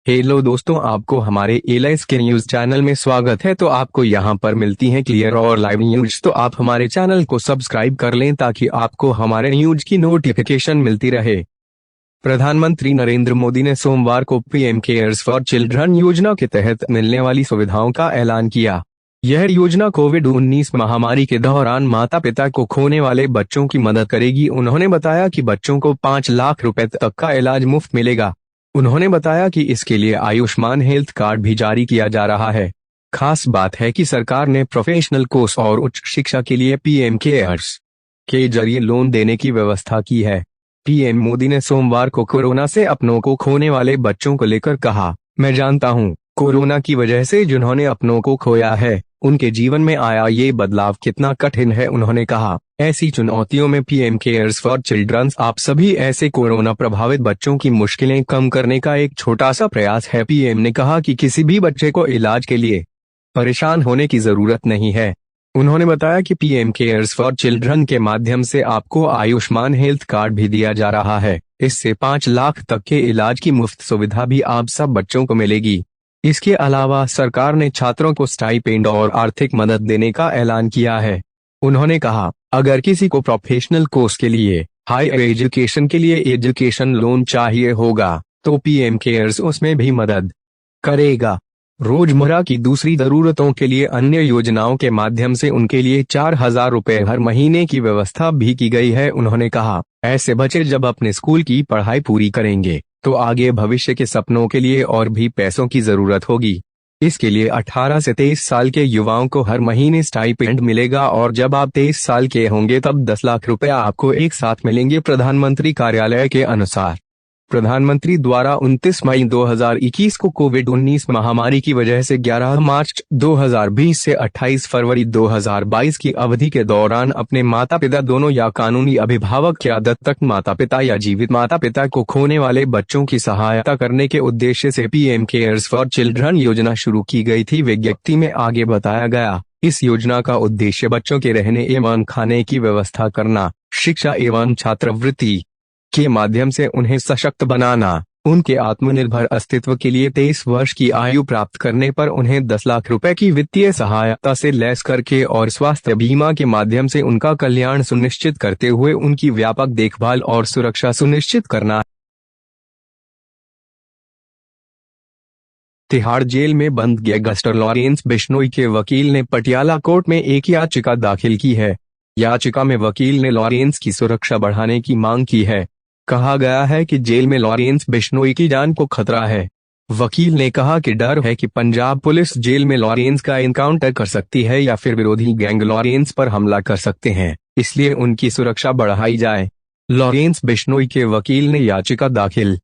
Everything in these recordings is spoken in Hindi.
हेलो दोस्तों, आपको हमारे एलाइस के न्यूज चैनल में स्वागत है। तो आपको यहां पर मिलती हैं क्लियर और लाइव न्यूज। तो आप हमारे चैनल को सब्सक्राइब कर लें ताकि आपको हमारे न्यूज की नोटिफिकेशन मिलती रहे। प्रधानमंत्री नरेंद्र मोदी ने सोमवार को पीएम केयर्स फॉर चिल्ड्रन योजना के तहत मिलने वाली सुविधाओं का ऐलान किया। यह योजना कोविड-19 महामारी के दौरान माता पिता को खोने वाले बच्चों की मदद करेगी। उन्होंने बताया कि बच्चों को 5 लाख रुपए तक का इलाज मुफ्त मिलेगा। उन्होंने बताया कि इसके लिए आयुष्मान हेल्थ कार्ड भी जारी किया जा रहा है। खास बात है कि सरकार ने प्रोफेशनल कोर्स और उच्च शिक्षा के लिए पीएम केयर्स के जरिए लोन देने की व्यवस्था की है। पीएम मोदी ने सोमवार को कोरोना से अपनों को खोने वाले बच्चों को लेकर कहा, मैं जानता हूं, कोरोना की वजह से जिन्होंने अपनों को खोया है, उनके जीवन में आया ये बदलाव कितना कठिन है। उन्होंने कहा, ऐसी चुनौतियों में पीएम केयर्स फॉर चिल्ड्रन आप सभी ऐसे कोरोना प्रभावित बच्चों की मुश्किलें कम करने का एक छोटा सा प्रयास है। पीएम ने कहा कि किसी भी बच्चे को इलाज के लिए परेशान होने की जरूरत नहीं है। उन्होंने बताया कि पीएम केयर्स फॉर चिल्ड्रन के माध्यम से आपको आयुष्मान हेल्थ कार्ड भी दिया जा रहा है। इससे 5 लाख तक के इलाज की मुफ्त सुविधा भी आप सब बच्चों को मिलेगी। इसके अलावा सरकार ने छात्रों को स्टाइपेंड और आर्थिक मदद देने का ऐलान किया है। उन्होंने कहा, अगर किसी को प्रोफेशनल कोर्स के लिए, हायर एजुकेशन के लिए एजुकेशन लोन चाहिए होगा तो पीएम केयर्स उसमें भी मदद करेगा। रोजमर्रा की दूसरी जरूरतों के लिए अन्य योजनाओं के माध्यम से उनके लिए 4,000 रुपए हर महीने की व्यवस्था भी की गई है। उन्होंने कहा, ऐसे बच्चे जब अपने स्कूल की पढ़ाई पूरी करेंगे तो आगे भविष्य के सपनों के लिए और भी पैसों की जरूरत होगी। इसके लिए 18 से 23 साल के युवाओं को हर महीने स्टाइपेंड मिलेगा और जब आप 23 साल के होंगे तब 10 लाख रुपए आपको एक साथ मिलेंगे। प्रधानमंत्री कार्यालय के अनुसार प्रधानमंत्री द्वारा 29 मई 2021 को कोविड-19 महामारी की वजह से 11 मार्च 2020 से 28 फरवरी 2022 की अवधि के दौरान अपने माता पिता दोनों या कानूनी अभिभावक या दत्तक माता पिता या जीवित माता पिता को खोने वाले बच्चों की सहायता करने के उद्देश्य से पीएम केयर्स फॉर चिल्ड्रन योजना शुरू की गई थी। विज्ञप्ति में आगे बताया गया, इस योजना का उद्देश्य बच्चों के रहने एवं खाने की व्यवस्था करना, शिक्षा एवं छात्रवृत्ति के माध्यम से उन्हें सशक्त बनाना, उनके आत्मनिर्भर अस्तित्व के लिए 23 वर्ष की आयु प्राप्त करने पर उन्हें 10 लाख रुपए की वित्तीय सहायता से लैस करके और स्वास्थ्य बीमा के माध्यम से उनका कल्याण सुनिश्चित करते हुए उनकी व्यापक देखभाल और सुरक्षा सुनिश्चित करना। तिहाड़ जेल में बंद गैंगस्टर लॉरेंस बिश्नोई के वकील ने पटियाला कोर्ट में एक याचिका दाखिल की है। याचिका में वकील ने लॉरेंस की सुरक्षा बढ़ाने की मांग की है। कहा गया है कि जेल में लॉरेंस बिश्नोई की जान को खतरा है। वकील ने कहा कि डर है कि पंजाब पुलिस जेल में लॉरेंस का एनकाउंटर कर सकती है या फिर विरोधी गैंग लॉरेंस पर हमला कर सकते हैं, इसलिए उनकी सुरक्षा बढ़ाई जाए। लॉरेंस बिश्नोई के वकील ने याचिका दाखिल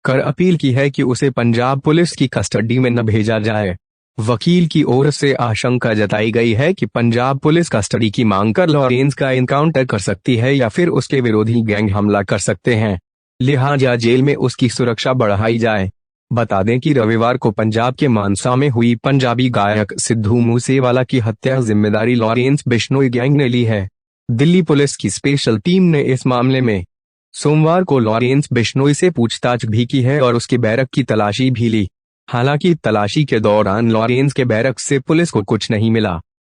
कर अपील की है कि उसे पंजाब पुलिस की कस्टडी में न भेजा जाए। वकील की ओर से आशंका जताई गई है कि पंजाब पुलिस कस्टडी की मांग कर लॉरेंस का एनकाउंटर कर सकती है या फिर उसके विरोधी गैंग हमला कर सकते हैं, लिहाजा जेल में उसकी सुरक्षा बढ़ाई जाए। बता दें कि रविवार को पंजाब के मानसा में हुई पंजाबी गायक सिद्धू मूसेवाला की हत्या जिम्मेदारी लॉरेंस बिश्नोई गैंग ने ली है। दिल्ली पुलिस की स्पेशल टीम ने इस मामले में सोमवार को लॉरेंस बिश्नोई से पूछताछ भी की है और उसके बैरक की तलाशी भी ली। हालांकि तलाशी के दौरान लॉरेंस के बैरक से पुलिस को कुछ नहीं मिला।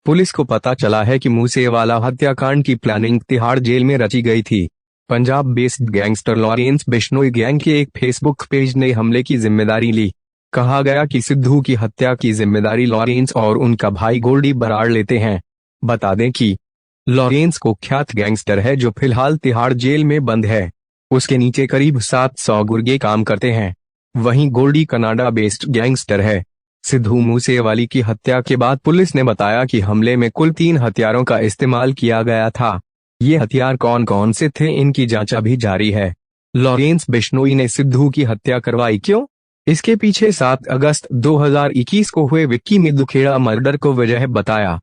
पुलिस को पता चला है कि मूसेवाला हत्याकांड की प्लानिंग तिहाड़ जेल में रची गई थी। Punjab based gangster Lawrence Bishnoi gang के एक फेसबुक पेज ने हमले की जिम्मेदारी ली। कहा गया कि सिद्धू की हत्या की जिम्मेदारी लॉरेंस और उनका भाई गोल्डी बराड़ लेते हैं। बता दें कि लॉरेंस कुख्यात गैंगस्टर है जो फिलहाल तिहाड़ जेल में बंद है। उसके नीचे करीब 700 गुर्गे काम करते हैं। वहीं गोल्डी कनाडा बेस्ड गैंगस्टर है। सिद्धू मूसेवाली की हत्या के बाद पुलिस ने बताया कि हमले में कुल 3 हथियारों का इस्तेमाल किया गया था। ये हथियार कौन कौन से थे, इनकी जांच अभी जारी है। लॉरेंस बिश्नोई ने सिद्धू की हत्या करवाई क्यों? इसके पीछे 7 अगस्त 2021 को हुए विक्की मिदुखेड़ा मर्डर को वजह बताया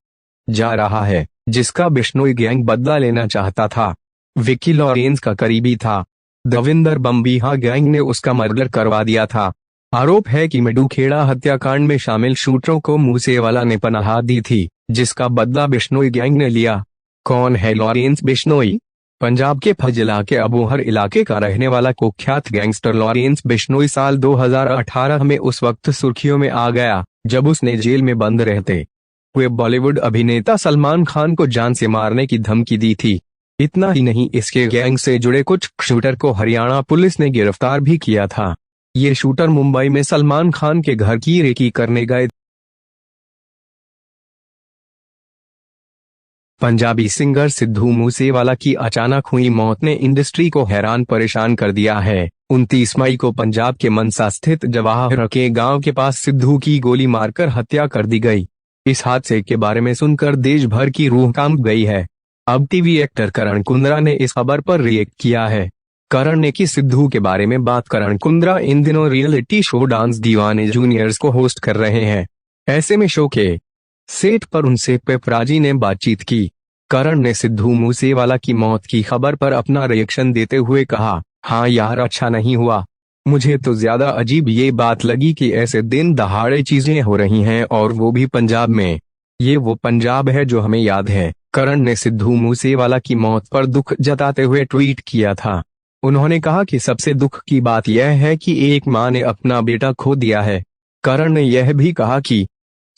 जा रहा है, जिसका बिश्नोई गैंग बदला लेना चाहता था। विक्की लॉरेंस का करीबी था। दविंदर बम्बीहा गैंग ने उसका मर्डर करवा दिया था। आरोप है कि मिडुखेड़ा हत्याकांड में शामिल शूटरों को मूसेवाला ने पनाह दी थी, जिसका बदला बिश्नोई गैंग ने लिया। कौन है लॉरेंस बिश्नोई? पंजाब के फजला के अबोहर इलाके का रहने वाला कुख्यात गैंगस्टर लॉरेंस बिश्नोई साल 2018 में उस वक्त सुर्खियों में आ गया जब उसने जेल में बंद रहते हुए बॉलीवुड अभिनेता सलमान खान को जान से मारने की धमकी दी थी। इतना ही नहीं, इसके गैंग से जुड़े कुछ शूटर को हरियाणा पुलिस ने गिरफ्तार भी किया था। ये शूटर मुंबई में सलमान खान के घर की रेकी करने गए। पंजाबी सिंगर सिद्धू मूसेवाला की अचानक हुई मौत ने इंडस्ट्री को हैरान परेशान कर दिया है। 29 मई को पंजाब के मनसा स्थित जवाहर के गांव के पास सिद्धू की गोली मारकर हत्या कर दी गई। इस हादसे के बारे में सुनकर देश भर की रूह कांप गई है। अब टीवी एक्टर करण कुंद्रा ने इस खबर पर रिएक्ट किया है। करण ने की सिद्धू के बारे में बात। करण कुंद्रा इन दिनों रियलिटी शो डांस दीवाने जूनियर्स को होस्ट कर रहे हैं। ऐसे में शो के सेट पर उनसे पेपराजी ने बातचीत की। करण ने सिद्धू मूसेवाला की मौत की खबर पर अपना रिएक्शन देते हुए कहा, हाँ यार, अच्छा नहीं हुआ। मुझे तो ज्यादा अजीब ये बात लगी कि ऐसे दिन दहाड़े चीजें हो रही हैं और वो भी पंजाब में। ये वो पंजाब है जो हमें याद है। करण ने सिद्धू मूसेवाला की मौत पर दुख जताते हुए ट्वीट किया था। उन्होंने कहा कि सबसे दुख की बात यह है कि एक मां ने अपना बेटा खो दिया है। करण ने यह भी कहा कि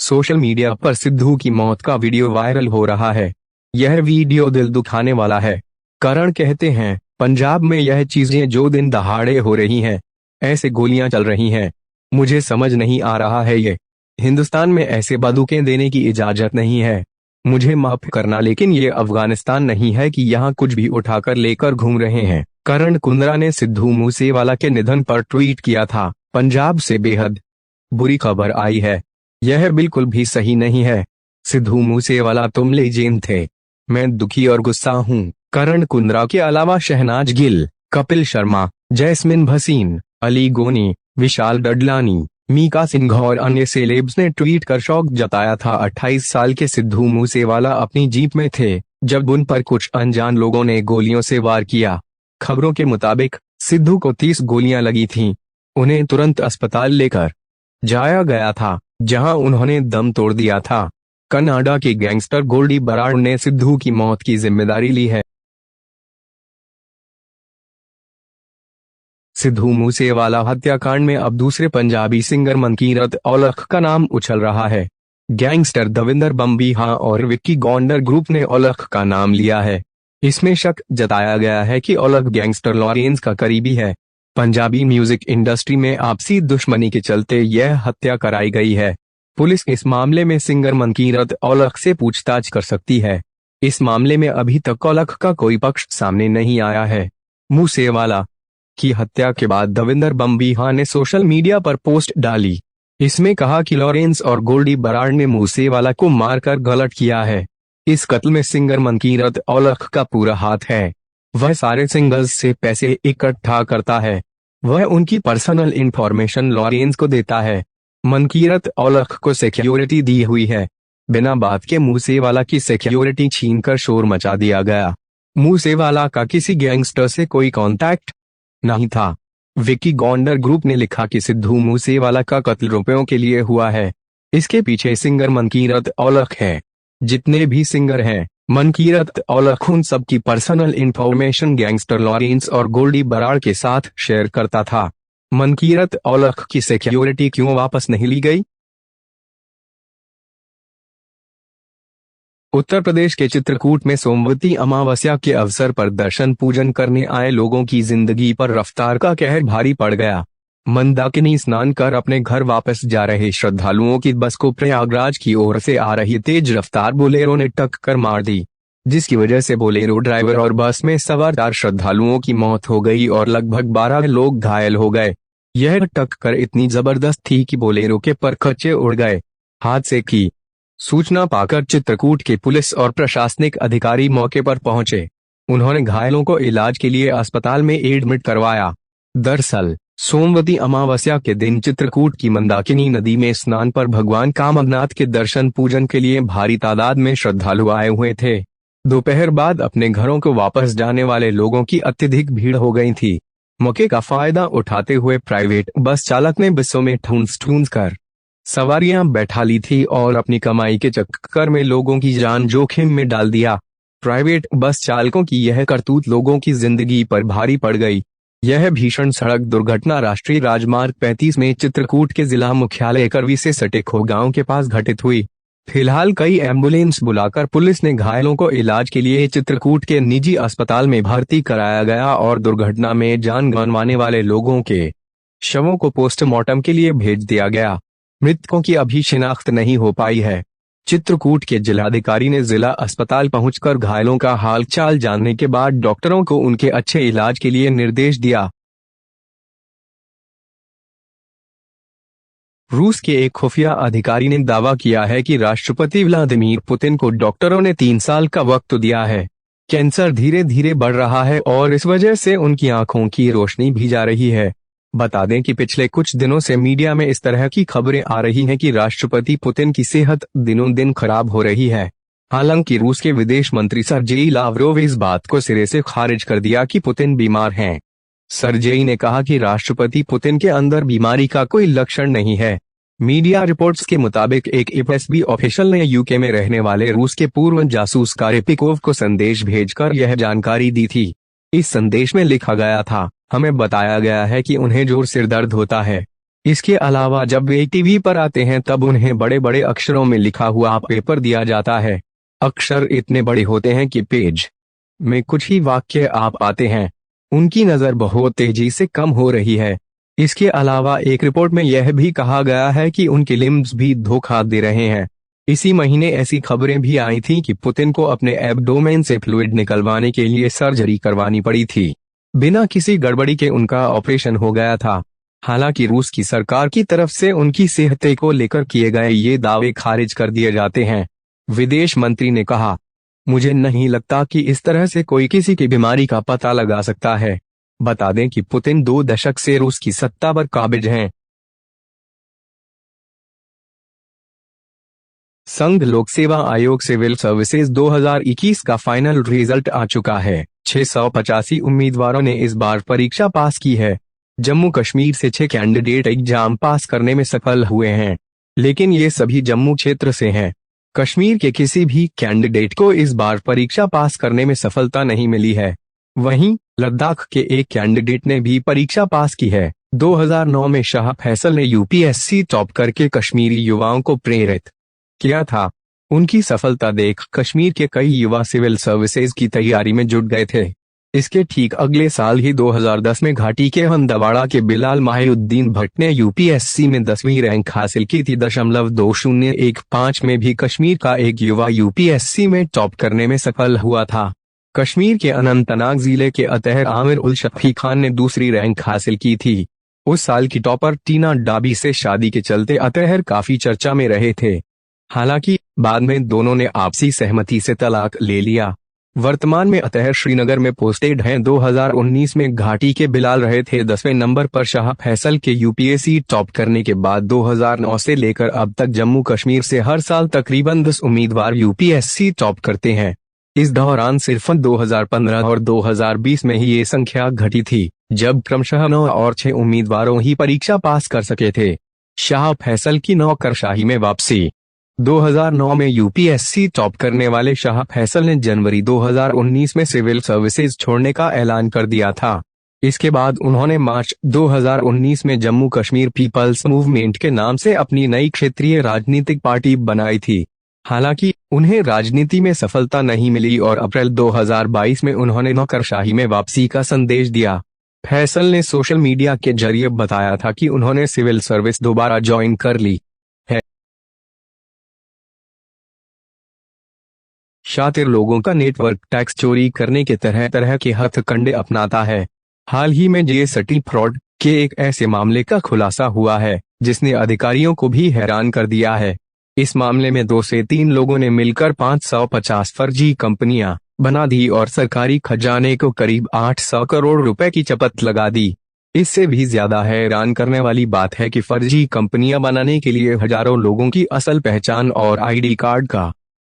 सोशल मीडिया पर सिद्धू की मौत का वीडियो वायरल हो रहा है। यह वीडियो दिल दुखाने वाला है। करण कहते हैं, पंजाब में यह चीजें जो दिन दहाड़े हो रही हैं, ऐसे गोलियां चल रही हैं, मुझे समझ नहीं आ रहा है। ये हिंदुस्तान में ऐसे बंदूकें देने की इजाजत नहीं है। मुझे माफ करना, लेकिन ये अफगानिस्तान नहीं है कि यहाँ कुछ भी उठाकर लेकर घूम रहे हैं। करण कुंद्रा ने सिद्धू मूसेवाला के निधन पर ट्वीट किया था, पंजाब से बेहद बुरी खबर आई है। यह बिल्कुल भी सही नहीं है। सिद्धू मूसेवाला तुम लेजेंड थे। मैं दुखी और गुस्सा हूँ। करण कुंद्रा के अलावा शहनाज गिल, कपिल शर्मा, जैस्मिन भसीन, अली गोनी, विशाल डडलानी, मीका सिंह और अन्य सेलेब्स ने ट्वीट कर शौक जताया था। 28 साल के सिद्धू मूसेवाला अपनी जीप में थे जब उन पर कुछ अनजान लोगों ने गोलियों से वार किया। खबरों के मुताबिक सिद्धू को 30 गोलियां लगी थीं। उन्हें तुरंत अस्पताल लेकर जाया गया था, जहां उन्होंने दम तोड़ दिया था। कनाडा के गैंगस्टर गोल्डी बराड़ ने सिद्धू की मौत की जिम्मेदारी ली है। सिद्धू मूसेवाला हत्याकांड में अब दूसरे पंजाबी सिंगर मनकीरत औलख का नाम उछल रहा है। गैंगस्टर दविंदर बम्बीहा और विक्की गॉन्डर ग्रुप ने औलख का नाम लिया है। इसमें शक जताया गया है कि औलख गैंगस्टर लॉरेंस का करीबी है। पंजाबी म्यूजिक इंडस्ट्री में आपसी दुश्मनी के चलते यह हत्या कराई गई है। पुलिस इस मामले में सिंगर मनकीरत औलख से पूछताछ कर सकती है। इस मामले में अभी तक औलख का कोई पक्ष सामने नहीं आया है। मूसेवाला की हत्या के बाद दविंदर बम्बीहा ने सोशल मीडिया पर पोस्ट डाली। इसमें कहा कि लॉरेंस और गोल्डी बराड़ ने मूसेवाला को मारकर गलत किया है। इस कत्ल में सिंगर मनकीरत औलख का पूरा हाथ है। वह सारे सिंगर्स से पैसे इकट्ठा करता है। वह उनकी पर्सनल इंफॉर्मेशन लॉरेंस को देता है। मनकीरत औलख को सिक्योरिटी दी हुई है। बिना बात के मूसेवाला की सिक्योरिटी छीनकर शोर मचा दिया गया। मूसेवाला का किसी गैंगस्टर से कोई कांटेक्ट नहीं था। विक्की गॉन्डर ग्रुप ने लिखा कि सिद्धू मूसेवाला का कत्ल रुपयों के लिए हुआ है। इसके पीछे सिंगर मनकीरत औलख है। जितने भी सिंगर हैं, मनकीरत औलख उन सब की पर्सनल इंफॉर्मेशन गैंगस्टर लॉरेंस और गोल्डी बराड़ के साथ शेयर करता था। मनकीरत औलख की सिक्योरिटी क्यों वापस नहीं ली गई? उत्तर प्रदेश के चित्रकूट में सोमवती अमावस्या के अवसर पर दर्शन पूजन करने आए लोगों की जिंदगी पर रफ्तार का कहर भारी पड़ गया। मंदाकिनी स्नान कर अपने घर वापस जा रहे श्रद्धालुओं की बस को प्रयागराज की ओर से आ रही तेज रफ्तार बोलेरो ने टक्कर मार दी, जिसकी वजह से बोलेरो ड्राइवर और बस में सवार 4 श्रद्धालुओं की मौत हो गई और लगभग 12 लोग घायल हो गए। यह टक्कर इतनी जबरदस्त थी कि बोलेरो के परखच्चे उड़ गए। हादसे की सूचना पाकर चित्रकूट के पुलिस और प्रशासनिक अधिकारी मौके पर पहुंचे। उन्होंने घायलों को इलाज के लिए अस्पताल में एडमिट करवाया। दरअसल सोमवती अमावस्या के दिन चित्रकूट की मंदाकिनी नदी में स्नान पर भगवान कामनाथ के दर्शन पूजन के लिए भारी तादाद में श्रद्धालु आए हुए थे। दोपहर बाद अपने घरों को वापस जाने वाले लोगों की अत्यधिक भीड़ हो गई थी। मौके का फायदा उठाते हुए प्राइवेट बस चालक ने बसों में ठूंस कर सवारियां बैठा ली थी और अपनी कमाई के चक्कर में लोगों की जान जोखिम में डाल दिया। प्राइवेट बस चालकों की यह करतूत लोगों की जिंदगी पर भारी पड़ गई। यह भीषण सड़क दुर्घटना राष्ट्रीय राजमार्ग 35 में चित्रकूट के जिला मुख्यालय करवी से सटे खो गांव के पास घटित हुई। फिलहाल कई एम्बुलेंस बुलाकर पुलिस ने घायलों को इलाज के लिए चित्रकूट के निजी अस्पताल में भर्ती कराया गया और दुर्घटना में जान गंवाने वाले लोगों के शवों को पोस्टमार्टम के लिए भेज दिया गया। मृतकों की अभी शिनाख्त नहीं हो पाई है। चित्रकूट के जिलाधिकारी ने जिला अस्पताल पहुंचकर घायलों का हाल चाल जानने के बाद डॉक्टरों को उनके अच्छे इलाज के लिए निर्देश दिया। रूस के एक खुफिया अधिकारी ने दावा किया है कि राष्ट्रपति व्लादिमीर पुतिन को डॉक्टरों ने 3 साल का वक्त दिया है। कैंसर धीरे धीरे बढ़ रहा है और इस वजह से उनकी आंखों की रोशनी भी जा रही है। बता दें कि पिछले कुछ दिनों से मीडिया में इस तरह की खबरें आ रही हैं कि राष्ट्रपति पुतिन की सेहत दिनों दिन खराब हो रही है। हालांकि रूस के विदेश मंत्री सर्जेई लावरोव इस बात को सिरे से खारिज कर दिया कि पुतिन बीमार हैं। सर्जेई ने कहा कि राष्ट्रपति पुतिन के अंदर बीमारी का कोई लक्षण नहीं है। मीडिया रिपोर्ट्स के मुताबिक एक एफएसबी ऑफिशियल ने यूके में रहने वाले रूस के पूर्व जासूस कारेपिकोव को संदेश भेजकर यह जानकारी दी थी। इस संदेश में लिखा गया था, हमें बताया गया है कि उन्हें जोर सिर दर्द होता है। इसके अलावा जब वे टीवी पर आते हैं तब उन्हें बड़े बड़े अक्षरों में लिखा हुआ पेपर दिया जाता है। अक्षर इतने बड़े होते हैं कि पेज में कुछ ही वाक्य आ पाते हैं। उनकी नज़र बहुत तेजी से कम हो रही है। इसके अलावा एक रिपोर्ट में यह भी कहा गया है कि उनके लिम्स भी धोखा दे रहे हैं। इसी महीने ऐसी खबरें भी आई थीं कि पुतिन को अपने एब्डोमेन से फ्लूइड निकलवाने के लिए सर्जरी करवानी पड़ी थी। बिना किसी गड़बड़ी के उनका ऑपरेशन हो गया था। हालांकि रूस की सरकार की तरफ से उनकी सेहत को लेकर किए गए ये दावे खारिज कर दिए जाते हैं। विदेश मंत्री ने कहा, मुझे नहीं लगता कि इस तरह से कोई किसी की बीमारी का पता लगा सकता है। बता दें कि पुतिन 2 दशक से रूस की सत्ता पर काबिज हैं। संघ लोक सेवा आयोग सिविल सर्विसेज 2021 का फाइनल रिजल्ट आ चुका है। 685 उम्मीदवारों ने इस बार परीक्षा पास की है। जम्मू कश्मीर से 6 कैंडिडेट एग्जाम पास करने में सफल हुए हैं, लेकिन ये सभी जम्मू क्षेत्र से हैं। कश्मीर के किसी भी कैंडिडेट को इस बार परीक्षा पास करने में सफलता नहीं मिली है। वहीं लद्दाख के एक कैंडिडेट ने भी परीक्षा पास की है। 2009 में शाह फैसल ने यूपीएससी टॉप करके कश्मीरी युवाओं को प्रेरित किया था। उनकी सफलता देख कश्मीर के कई युवा सिविल सर्विसेज की तैयारी में जुट गए थे। इसके ठीक अगले साल ही 2010 में घाटी के हंदवाड़ा के बिलाल माहिउद्दीन भट्ट ने यूपीएससी में 10वीं रैंक हासिल की थी। 2015 में भी कश्मीर का एक युवा यूपीएससी में टॉप करने में सफल हुआ था। कश्मीर के अनंतनाग जिले के अतहर आमिर उल शफी खान ने 2री रैंक हासिल की थी। उस साल की टॉपर टीना डाबी से शादी के चलते अतहर काफी चर्चा में रहे थे। हालांकि बाद में दोनों ने आपसी सहमति से तलाक ले लिया। वर्तमान में अतहर श्रीनगर में पोस्टेड हैं। 2019 में घाटी के बिलाल रहे थे 10वें नंबर पर। शाह फैसल के यूपीएससी टॉप करने के बाद 2009 से लेकर अब तक जम्मू कश्मीर से हर साल तकरीबन 10 उम्मीदवार यूपीएससी टॉप करते हैं। इस दौरान सिर्फ 2015 और 2020 में ही ये संख्या घटी थी, जब क्रमशः 9 और 6 उम्मीदवारों ही परीक्षा पास कर सके थे। शाह फैसल की नौकरशाही में वापसी। 2009 में यूपीएससी टॉप करने वाले शाह फैसल ने जनवरी 2019 में सिविल सर्विसेज छोड़ने का ऐलान कर दिया था। इसके बाद उन्होंने मार्च 2019 में जम्मू कश्मीर पीपल्स मूवमेंट के नाम से अपनी नई क्षेत्रीय राजनीतिक पार्टी बनाई थी। हालांकि उन्हें राजनीति में सफलता नहीं मिली और अप्रैल 2022 में उन्होंने नौकरशाही में वापसी का संदेश दिया। फैसल ने सोशल मीडिया के जरिए बताया था कि उन्होंने सिविल सर्विस दोबारा ज्वाइन कर ली है। शातिर लोगों का नेटवर्क टैक्स चोरी करने के तरह तरह के हथकंडे अपनाता है। हाल ही में जीएसटी फ्रॉड के एक ऐसे मामले का खुलासा हुआ है जिसने अधिकारियों को भी हैरान कर दिया है। इस मामले में 2 से 3 लोगों ने मिलकर 550 फर्जी कंपनियां बना दी और सरकारी खजाने को करीब 800 करोड़ रुपए की चपत लगा दी। इससे भी ज्यादा हैरान करने वाली बात है कि फर्जी कंपनियां बनाने के लिए हजारों लोगों की असल पहचान और आईडी कार्ड का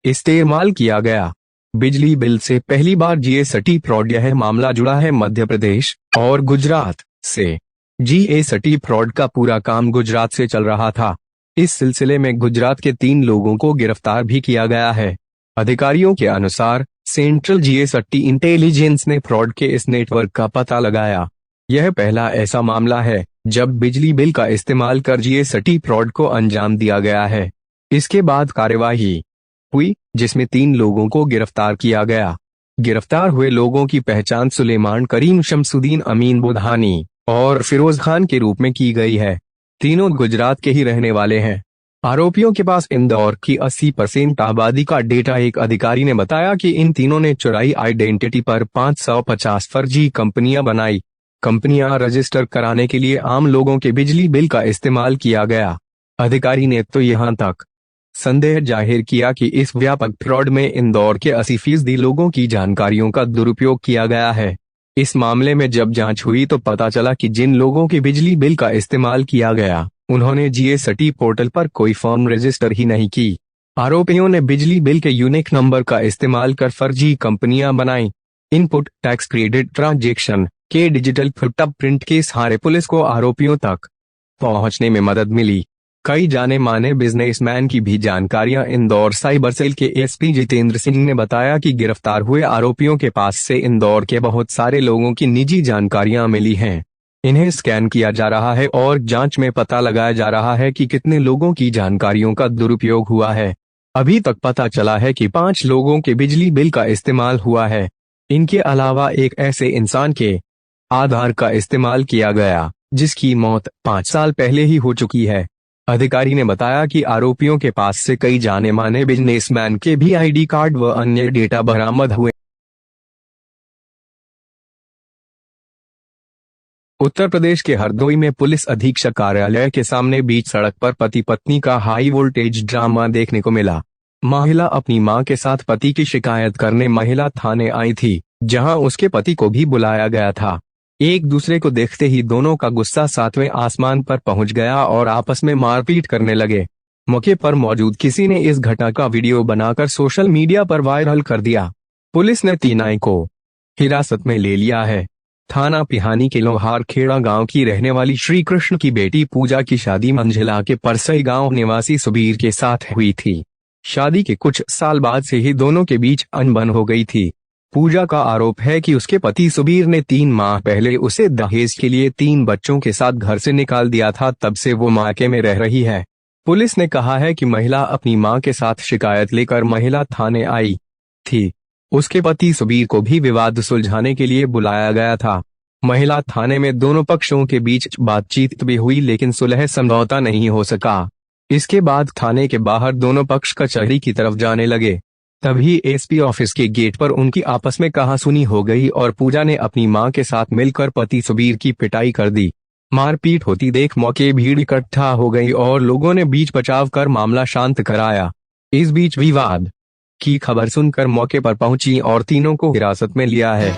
इस्तेमाल किया गया। बिजली बिल से पहली बार जीएसटी फ्रॉड। यह मामला जुड़ा है मध्य प्रदेश और गुजरात से। जीएसटी फ्रॉड का पूरा काम गुजरात से चल रहा था। इस सिलसिले में गुजरात के 3 लोगों को गिरफ्तार भी किया गया है। अधिकारियों के अनुसार सेंट्रल जीएसटी इंटेलिजेंस ने फ्रॉड के इस नेटवर्क का पता लगाया। यह पहला ऐसा मामला है जब बिजली बिल का इस्तेमाल कर जीएसटी फ्रॉड को अंजाम दिया गया है। इसके बाद कार्यवाही हुई जिसमें 3 लोगों को गिरफ्तार किया गया। गिरफ्तार हुए लोगों की पहचान सुलेमान करीम, शमसुद्दीन, अमीन बुधानी और फिरोज खान के रूप में की गई है। तीनों गुजरात के ही रहने वाले हैं। आरोपियों के पास इंदौर की 80% आबादी का डेटा। एक अधिकारी ने बताया कि इन तीनों ने चुराई आइडेंटिटी पर 550 फर्जी कंपनियां बनाई। कंपनियां रजिस्टर कराने के लिए आम लोगों के बिजली बिल का इस्तेमाल किया गया। अधिकारी ने तो यहां तक संदेह जाहिर किया कि इस व्यापक फ्रॉड में इंदौर के 80% लोगों की जानकारियों का दुरुपयोग किया गया है। इस मामले में जब जांच हुई तो पता चला कि जिन लोगों के बिजली बिल का इस्तेमाल किया गया उन्होंने जीएसटी पोर्टल पर कोई फॉर्म रजिस्टर ही नहीं की। आरोपियों ने बिजली बिल के यूनिक नंबर का इस्तेमाल कर फर्जी कंपनियां बनाई। इनपुट टैक्स क्रेडिट ट्रांजैक्शन के डिजिटल फुटप्रिंट के सहारे पुलिस को आरोपियों तक पहुंचने में मदद मिली। कई जाने माने बिजनेसमैन की भी जानकारियां इंदौर साइबर सेल के एसपी जितेंद्र सिंह ने बताया कि गिरफ्तार हुए आरोपियों के पास से इंदौर के बहुत सारे लोगों की निजी जानकारियां मिली हैं। इन्हें स्कैन किया जा रहा है और जांच में पता लगाया जा रहा है कि कितने लोगों की जानकारियों का दुरुपयोग हुआ है। अभी तक पता चला है कि 5 लोगों के बिजली बिल का इस्तेमाल हुआ है। इनके अलावा एक ऐसे इंसान के आधार का इस्तेमाल किया गया जिसकी मौत 5 साल पहले ही हो चुकी है। अधिकारी ने बताया कि आरोपियों के पास से कई जाने माने बिजनेसमैन के भी आईडी कार्ड व अन्य डेटा बरामद हुए। उत्तर प्रदेश के हरदोई में पुलिस अधीक्षक कार्यालय के सामने बीच सड़क पर पति पत्नी का हाई वोल्टेज ड्रामा देखने को मिला। महिला अपनी मां के साथ पति की शिकायत करने महिला थाने आई थी, जहां उसके पति को भी बुलाया गया था। एक दूसरे को देखते ही दोनों का गुस्सा 7वें आसमान पर पहुंच गया और आपस में मारपीट करने लगे। मौके पर मौजूद किसी ने इस घटना का वीडियो बनाकर सोशल मीडिया पर वायरल कर दिया। पुलिस ने तीनों को हिरासत में ले लिया है। थाना पिहानी के लोहार खेड़ा गांव की रहने वाली श्री कृष्ण की बेटी पूजा की शादी मंझला के परसई गांव निवासी सुबीर के साथ हुई थी। शादी के कुछ साल बाद से ही दोनों के बीच अनबन हो गई थी। पूजा का आरोप है कि उसके पति सुबीर ने 3 माह पहले उसे दहेज के लिए 3 बच्चों के साथ घर से निकाल दिया था। तब से वो मायके में रह रही है। पुलिस ने कहा है कि महिला अपनी मां के साथ शिकायत लेकर महिला थाने आई थी। उसके पति सुबीर को भी विवाद सुलझाने के लिए बुलाया गया था। महिला थाने में दोनों पक्षों के बीच बातचीत भी हुई लेकिन सुलह समझौता नहीं हो सका। इसके बाद थाने के बाहर दोनों पक्ष कचहरी की तरफ जाने लगे। तभी एसपी ऑफिस के गेट पर उनकी आपस में कहासुनी हो गई और पूजा ने अपनी मां के साथ मिलकर पति सुबीर की पिटाई कर दी। मारपीट होती देख मौके भीड़ इकट्ठा हो गई और लोगों ने बीच बचाव कर मामला शांत कराया। इस बीच विवाद की खबर सुनकर मौके पर पहुंची और तीनों को हिरासत में लिया है।